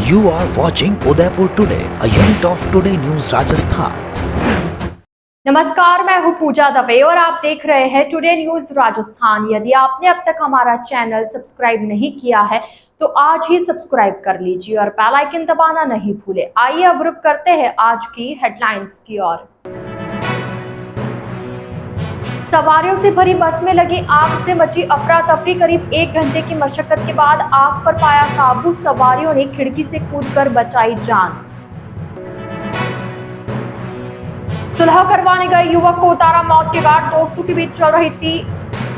You are watching Udaipur Today, a unit of Today News Rajasthan. नमस्कार, मैं हूं पूजा दवे और आप देख रहे हैं टुडे न्यूज राजस्थान। यदि आपने अब तक हमारा चैनल सब्सक्राइब नहीं किया है तो आज ही सब्सक्राइब कर लीजिए और बेल आइकन दबाना नहीं भूले। आइए अब रुक करते हैं आज की हेडलाइंस की ओर। सवारियों से भरी बस में लगी आग से मची अफरा तफरी। करीब 1 घंटे की मशक्कत के बाद आग पर पाया काबू। सवारियों ने खिड़की से कूदकर बचाई जान। सुलह करवाने गए युवक को उतारा मौत के घाट। दोस्तों के बीच चल रही थी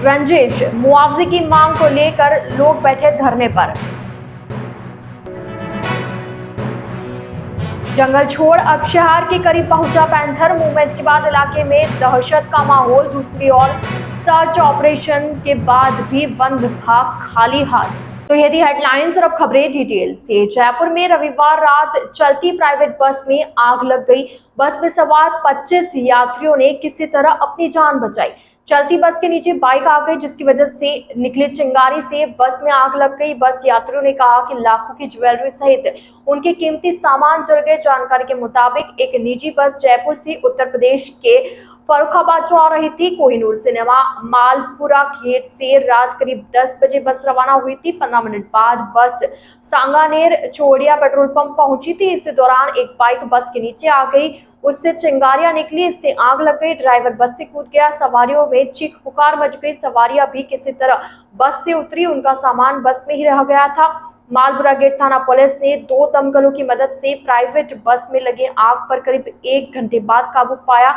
रंजिश। मुआवजे की मांग को लेकर लोग बैठे धरने पर। जंगल छोड़ अब शहर के करीब पहुंचा पैंथर। मूवमेंट के बाद इलाके में दहशत का माहौल। दूसरी ओर सर्च ऑपरेशन के बाद भी वन विभाग खाली हाथ। तो ये थी हेडलाइंस और अब खबरें डिटेल से। जयपुर में रविवार रात चलती प्राइवेट बस में आग लग गई। बस में सवार 25 यात्रियों ने किसी तरह अपनी जान बचाई। चलती बस के नीचे बाइक आ गई जिसकी वजह से निकली चिंगारी से बस में आग लग गई। बस यात्रियों ने कहा कि लाखों की ज्वेलरी सहित उनके कीमती सामान जल गए। जानकारी के मुताबिक एक निजी बस जयपुर से उत्तर प्रदेश के फरुखाबाद जो आ रही थी। कोहिनूर सिनेमा मालपुरा गेट से रात करीब 10 बजे बस रवाना हुई थी। 15 मिनट बाद बस सांगानेर चोड़िया पेट्रोल पंप पहुंची थी। इस दौरान एक बाइक बस के नीचे आ गई, उससे चिंगारियां निकली, इससे आग लग गई। ड्राइवर बस से कूद गया। सवारियों में चीख पुकार मच गई। सवारियां भी किसी तरह बस से उतरी, उनका सामान बस में ही रह गया था। मालपुरा गेट थाना पुलिस ने 2 दमकलों की मदद से प्राइवेट बस में लगे आग पर करीब 1 घंटे बाद काबू पाया।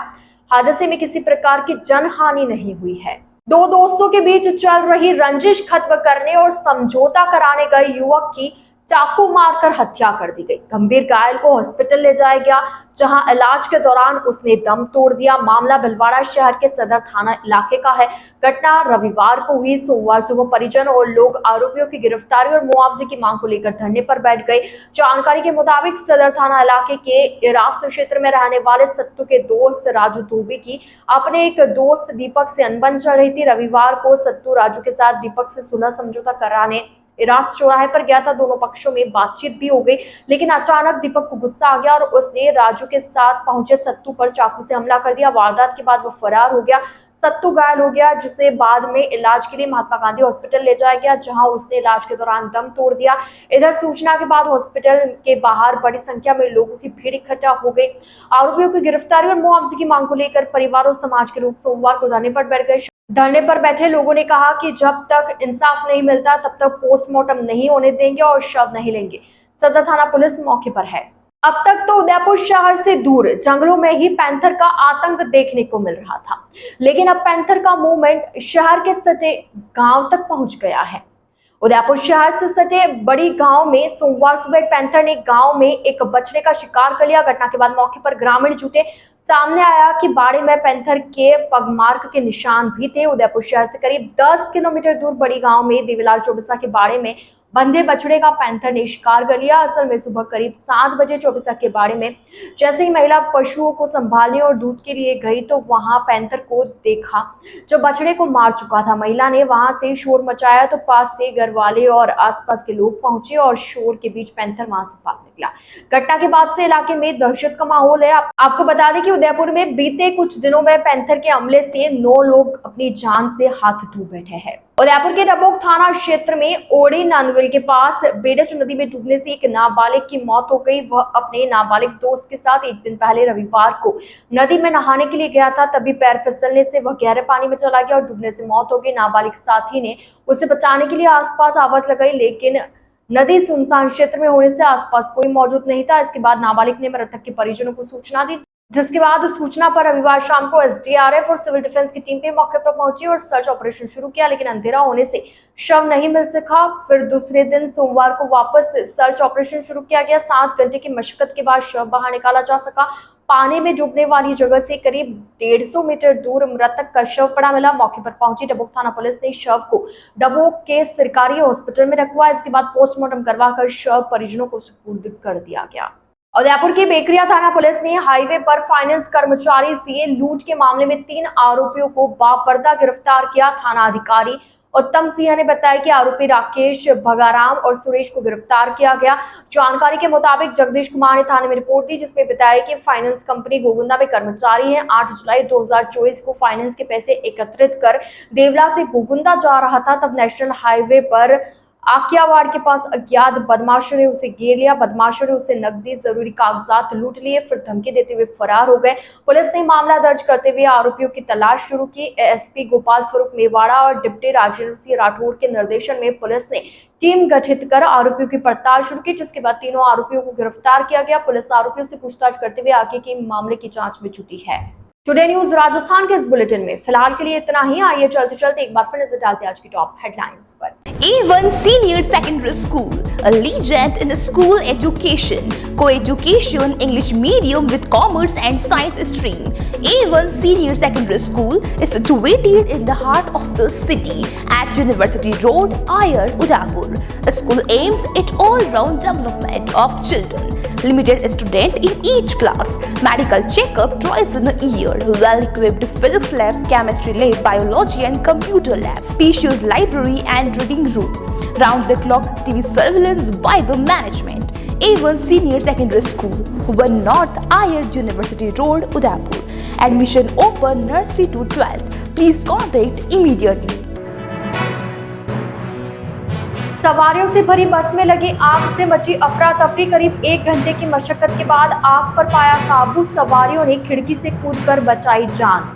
हादसे में किसी प्रकार की जनहानि नहीं हुई है। 2 दोस्तों के बीच चल रही रंजिश खत्म करने और समझौता कराने गए युवक की चाकू मारकर हत्या कर दी गई। गंभीर घायल को हॉस्पिटल ले जाया गया जहां इलाज के दौरान उसने दम तोड़ दिया। मामला भिलवाड़ा शहर के सदर थाना इलाके का है। घटना रविवार को हुई। सोमवार सुबह परिजन और लोग आरोपियों की गिरफ्तारी और मुआवजे की मांग को लेकर धरने पर बैठ गए। जानकारी के मुताबिक सदर थाना इलाके के इरास्त क्षेत्र में रहने वाले सत्तू के दोस्त राजू धोबी की अपने एक दोस्त दीपक से अनबन चल रही थी। रविवार को सत्तू राजू के साथ दीपक से सुलह समझौता कराने इरास्त चौराहे पर गया था। दोनों पक्षों में बातचीत भी हो गई, लेकिन अचानक दीपक को गुस्सा आ गया और उसने राजू के साथ पहुंचे सत्तू पर चाकू से हमला कर दिया। वारदात के बाद वो फरार हो गया। सत्तू घायल हो गया जिसे बाद में इलाज के लिए महात्मा गांधी हॉस्पिटल ले जाया गया जहां उसने इलाज के दौरान दम तोड़ दिया। इधर सूचना के बाद हॉस्पिटल के बाहर बड़ी संख्या में लोगों की भीड़ इकट्ठा हो गई। आरोपियों की गिरफ्तारी और मुआवजे की मांग को लेकर परिवार और समाज के लोग सोमवार को धरने पर बैठ गए। धरने पर बैठे लोगों ने कहा कि जब तक इंसाफ नहीं मिलता तब तक पोस्टमार्टम नहीं होने देंगे और शव नहीं लेंगे। सदर थाना पुलिस मौके पर है। अब तक तो उदयपुर शहर से दूर जंगलों में ही पैंथर का आतंक देखने को मिल रहा था, लेकिन अब पैंथर का मूवमेंट शहर के सटे गांव तक पहुंच गया है। उदयपुर शहर से सटे बड़ी गांव में सोमवार सुबह एक पैंथर ने गांव में एक बछड़े का शिकार कर लिया। घटना के बाद मौके पर ग्रामीण जुटे। सामने आया कि बाड़े में पैंथर के पगमार्क के निशान भी थे। उदयपुर शहर से करीब 10 किलोमीटर दूर बड़ी गांव में देवीलाल चौबीसा के बाड़े में बंधे बछड़े का पैंथर ने शिकार कर लिया। असल में सुबह करीब 7 बजे चौबीसा के बाड़े में जैसे ही महिला पशुओं को संभालने और दूध के लिए गई तो वहां पैंथर को देखा जो बछड़े को मार चुका था। महिला ने वहां से शोर मचाया तो पास से घर वाले और आसपास के लोग पहुंचे और शोर के बीच पैंथर वहां से भाग निकला। घटना के बाद से इलाके में दहशत का माहौल है। आपको बता दें कि उदयपुर में बीते कुछ दिनों में पैंथर के हमले से 9 लोग अपनी जान से हाथ धो बैठे हैं। उदयपुर के डबोक थाना क्षेत्र में ओड़ी नांदविल के पास बेडच नदी में डूबने से एक नाबालिग की मौत हो गई। वह अपने नाबालिग दोस्त के साथ एक दिन पहले रविवार को नदी में नहाने के लिए गया था, तभी पैर फिसलने से वह गहरे पानी में चला गया और डूबने से मौत हो गई। नाबालिग साथी ने उसे बचाने के लिए आसपास आवाज लगाई, लेकिन नदी सुनसान क्षेत्र में होने से आसपास कोई मौजूद नहीं था। इसके बाद नाबालिग ने मृतक के परिजनों को सूचना दी, जिसके बाद सूचना पर रविवार शाम को एसडीआरएफ और सिविल डिफेंस की टीम भी मौके पर पहुंची और सर्च ऑपरेशन शुरू किया, लेकिन अंधेरा होने से शव नहीं मिल सका। फिर दूसरे दिन सोमवार को वापस सर्च ऑपरेशन शुरू किया गया। 7 घंटे की मशक्कत के बाद शव बाहर निकाला जा सका। पानी में डूबने वाली जगह से करीब 150 मीटर दूर मृतक का शव पड़ा मिला। मौके पर पहुंची डबोक थाना पुलिस ने शव को डबोक के सरकारी हॉस्पिटल में रखवाया। इसके बाद पोस्टमार्टम करवाकर शव परिजनों को सुपुर्द कर दिया गया। उदयपुर की बेकरिया थाना पुलिस ने हाईवे पर फाइनेंस कर्मचारी से लूट के मामले में 3 आरोपियों को बापर्दा गिरफ्तार किया। थाना अधिकारी उत्तम सिंह ने बताया कि आरोपी राकेश भगाराम और सुरेश को गिरफ्तार किया गया। जानकारी के मुताबिक जगदीश कुमार ने थाने में रिपोर्ट दी, जिसमें बताया कि फाइनेंस कंपनी गोगुंदा में कर्मचारी हैं। 8 जुलाई 2024 को फाइनेंस के पैसे एकत्रित कर देवला से गोगुंदा जा रहा था, तब नेशनल हाईवे पर आकियावाड़ के पास अज्ञात बदमाशों ने उसे घेर लिया। बदमाशों ने उससे नकदी, जरूरी कागजात लूट लिए, फिर धमकी देते हुए फरार हो गए। पुलिस ने मामला दर्ज करते हुए आरोपियों की तलाश शुरू की। एएसपी गोपाल स्वरूप मेवाड़ा और डिप्टी राजेंद्र सिंह राठौड़ के निर्देशन में पुलिस ने टीम गठित कर आरोपियों की पड़ताल शुरू की, जिसके बाद तीनों आरोपियों को गिरफ्तार किया गया। पुलिस आरोपियों से पूछताछ करते हुए आगे के मामले की जांच में जुटी है। टुडे न्यूज राजस्थान के इस बुलेटिन में फिलहाल के लिए इतना ही। आइए चलते चलते एक बार फिर नजर डालते हैं आज की टॉप हेडलाइंस पर। A1 Senior Secondary School, a legend in school education, co-education, English medium with commerce and science stream. A1 Senior Secondary School is situated in the heart of the city at University Road, Ayr, Udaipur. The school aims at all-round development of children. Limited student in each class. Medical checkup twice in a year. Well-equipped physics lab, chemistry lab, biology and computer lab. Spacious library and reading room. Round-the-clock CCTV surveillance by the management. A1 Senior Secondary School, 1 North Ayr, University Road, Udaipur. Admission open nursery to 12th. Please contact immediately. सवारियों से भरी बस में लगी आग से मची अफरा तफरी। करीब 1 घंटे की मशक्कत के बाद आग पर पाया काबू। सवारियों ने खिड़की से कूदकर बचाई जान।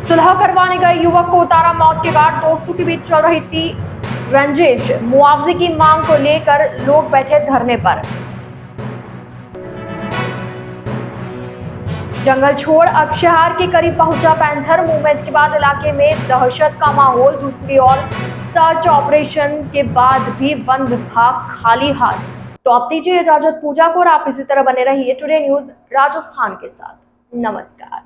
सुलह करवाने गए युवक को उतारा मौत के घाट। दोस्तों के बीच चल रही थी रंजिश। मुआवजे की मांग को लेकर लोग बैठे धरने पर। जंगल छोड़ अब शहर के करीब पहुंचा पैंथर। मूवमेंट के बाद इलाके में दहशत का माहौल। दूसरी ओर सर्च ऑपरेशन के बाद भी वन विभाग खाली हाथ। तो आप दीजिए इजाजत पूजा को और आप इसी तरह बने रहिए टुडे न्यूज राजस्थान के साथ। नमस्कार।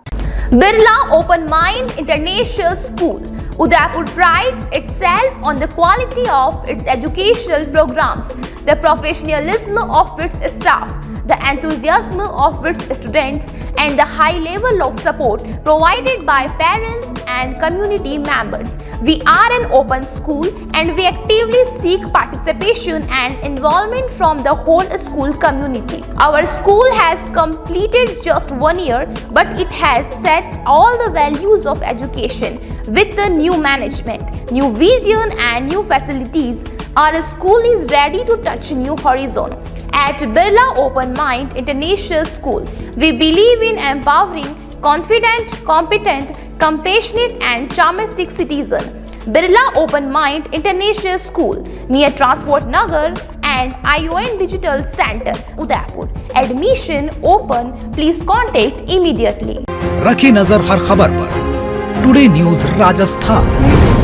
Birla Open Mind International School, Udaipur prides itself on the quality of its educational programs, the professionalism of its staff, the enthusiasm of its students, and the high level of support provided by parents and community members. We are an open school and we actively seek participation and involvement from the whole school community. Our school has completed just 1 year, but it has set all the values of education with the new management, new vision and new facilities. Our school is ready to touch new horizon. At Birla Open Mind International School, we believe in empowering confident, competent, compassionate and charmistic citizen. Birla Open Mind International School near Transport Nagar and ION Digital Center, Udaipur. Admission open. Please contact immediately. रखी नजर हर खबर पर। Today news Rajasthan.